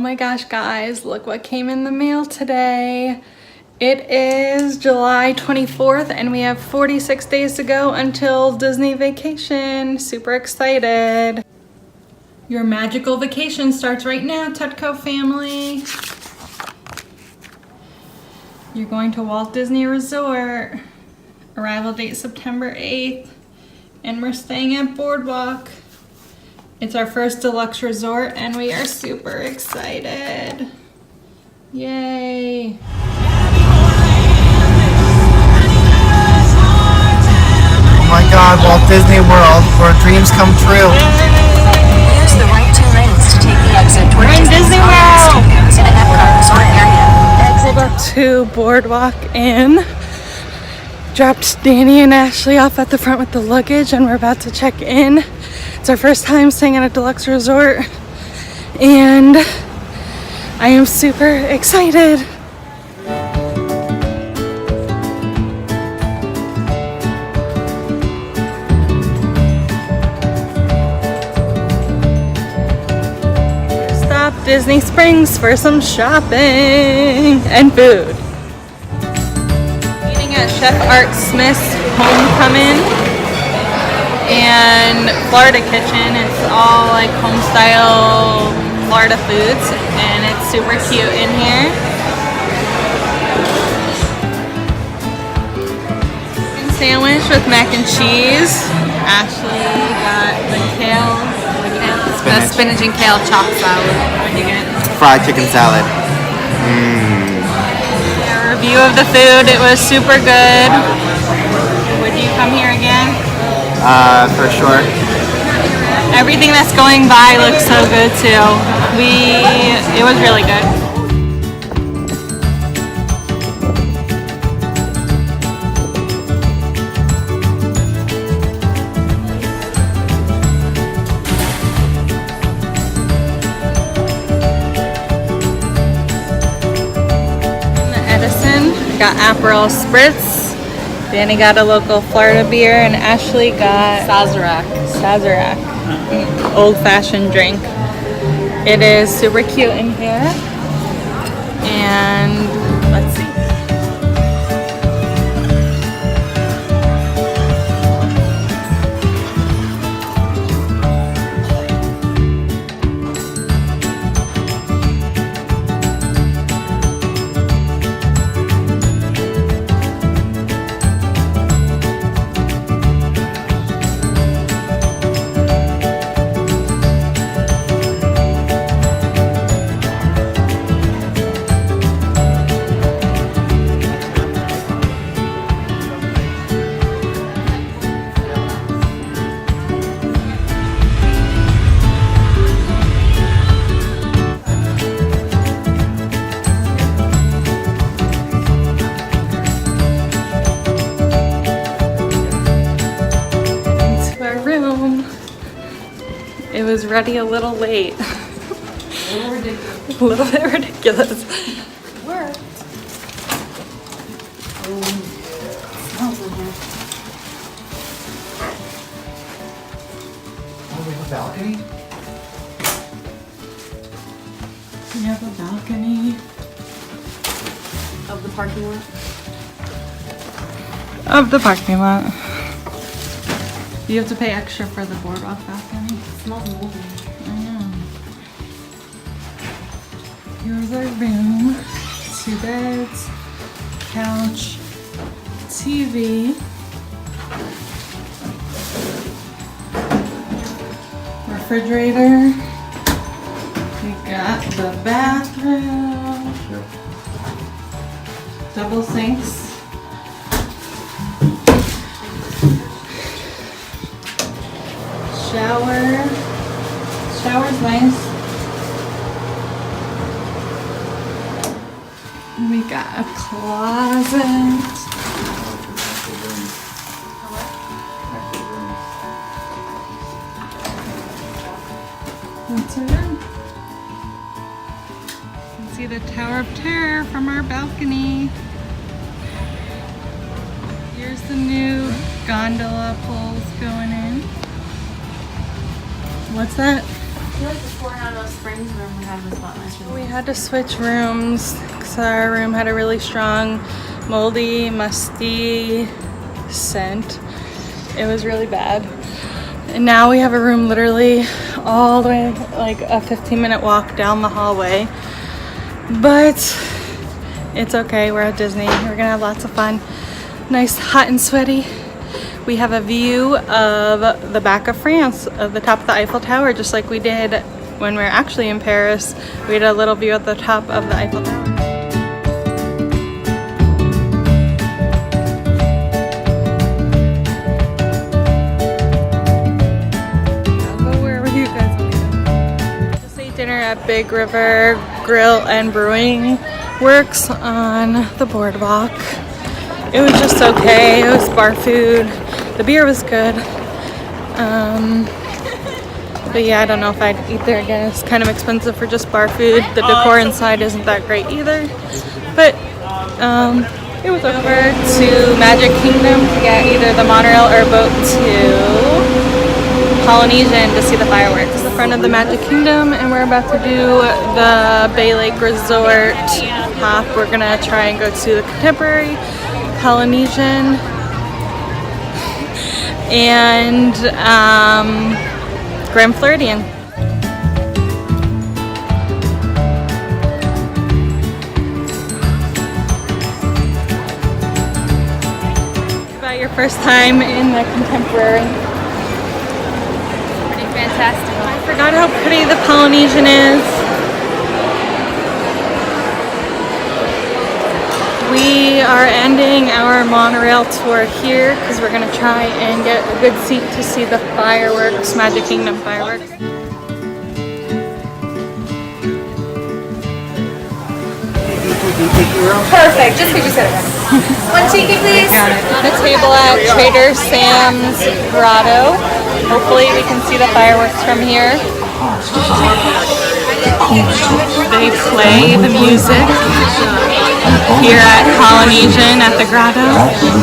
my gosh, guys, look what came in the mail today. It is July 24th and we have 46 days to go until Disney vacation. Super excited. Your magical vacation starts right now, Tutco family. You're going to Walt Disney Resort. Arrival date September 8th. And we're staying at Boardwalk. It's our first deluxe resort and we are super excited. Yay. Oh my God, Walt Disney World, where dreams come true. Use the right two lanes to take the exit toward Disney World. in the Epcot Resort area. Pulled up to Boardwalk Inn. Dropped Danny and Ashley off at the front with the luggage and we're about to check in. It's our first time staying at a deluxe resort and I am super excited. Stop Disney Springs for some shopping and food. At Chef Art Smith's Homecomin and Florida Kitchen. It's all like home style Florida foods and it's super cute in here. Chicken sandwich with mac and cheese. Ashley got the spinach and kale chopped salad. What did you get? Fried chicken salad. Review of the food. It was super good. Would you come here again? For sure. Everything that's going by looks so good too. It was really good. Edison got Aperol Spritz. Danny got a local Florida beer and Ashley got Sazerac, old-fashioned drink. It is super cute in here. And let's see. It was ready a little late. A little bit ridiculous. Worked. Smells in here. Oh, we have a balcony? We have a balcony. Of the parking lot. Of the parking lot. You have to pay extra for the Boardwalk balcony. It smells moldy. I know. Here's our room. 2 beds, couch, TV, refrigerator. We got the bathroom, double sinks. Shower's nice. We got a closet. That's our room. You can see the Tower of Terror from our balcony. Here's the new gondola poles going in. What's that? I feel like the Coronado Springs Maddie's room had was a lot nicer than We had to switch rooms because our room had a really strong, moldy, musty scent. It was really bad. And now we have a room literally all the way, like a 15-minute walk down the hallway. But it's okay, we're at Disney. We're gonna have lots of fun. Nice, hot and sweaty. We have a view of the back of France, of the top of the Eiffel Tower, just like we did when we were actually in Paris. We had a little view at the top of the Eiffel Tower. Dinner at Big River Grille and Brewing Works on the Boardwalk. It was just okay. It was bar food. The beer was good. But yeah, I don't know if I'd eat there again. It's kind of expensive for just bar food. The decor inside isn't that great either. But it was over to Magic Kingdom to get either the monorail or boat to Polynesian to see the fireworks. This is the front of the Magic Kingdom, and we're about to do the Bay Lake Resort hop. We're gonna try and go to the Contemporary, Polynesian, and Grand Floridian. About your first time in the Contemporary. Fantastic. I forgot how pretty the Polynesian is. We are ending our monorail tour here because we're going to try and get a good seat to see the fireworks, Magic Kingdom fireworks. Perfect. Just said it. One tiki, please. Got it. On a table at Trader Sam's Grotto. Hopefully we can see the fireworks from here. They play the music here at Polynesian at the Grotto.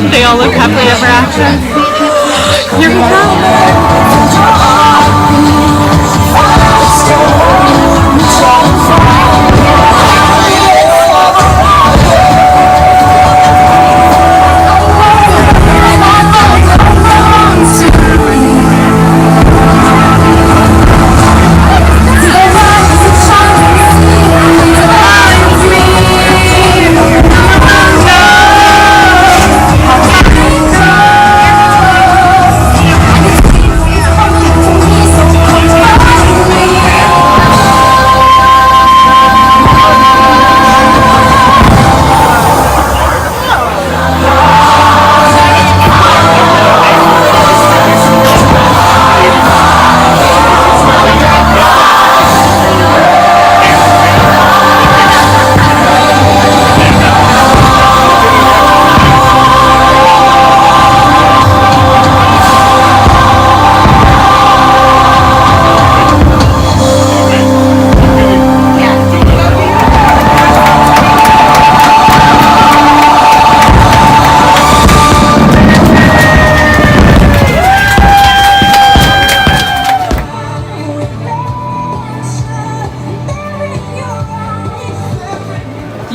They all look happily ever after. Here we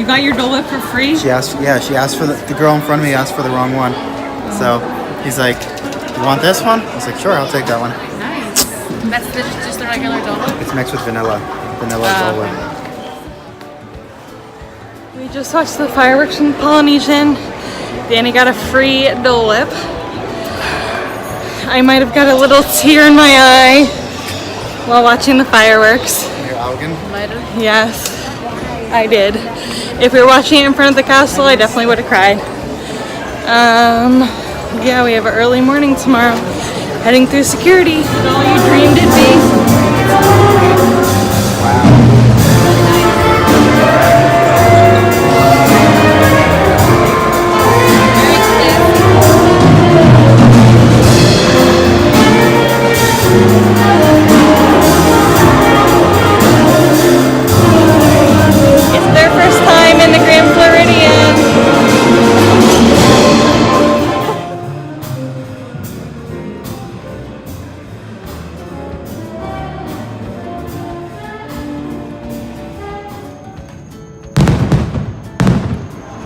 You got your Dole Whip for free? She asked for the girl in front of me asked for the wrong one. So he's like, you want this one? I was like, sure, I'll take that one. Nice. That's just the regular Dole Whip? It's mixed with vanilla Dole Whip. We just watched the fireworks in Polynesian. Danny got a free Dole Whip. I might have got a little tear in my eye while watching the fireworks. Your Algan? Yes, I did. If we were watching it in front of the castle, I definitely would have cried. Yeah, we have an early morning tomorrow. Heading through security. All you dreamed it'd be.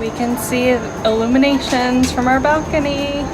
we can see illuminations from our balcony.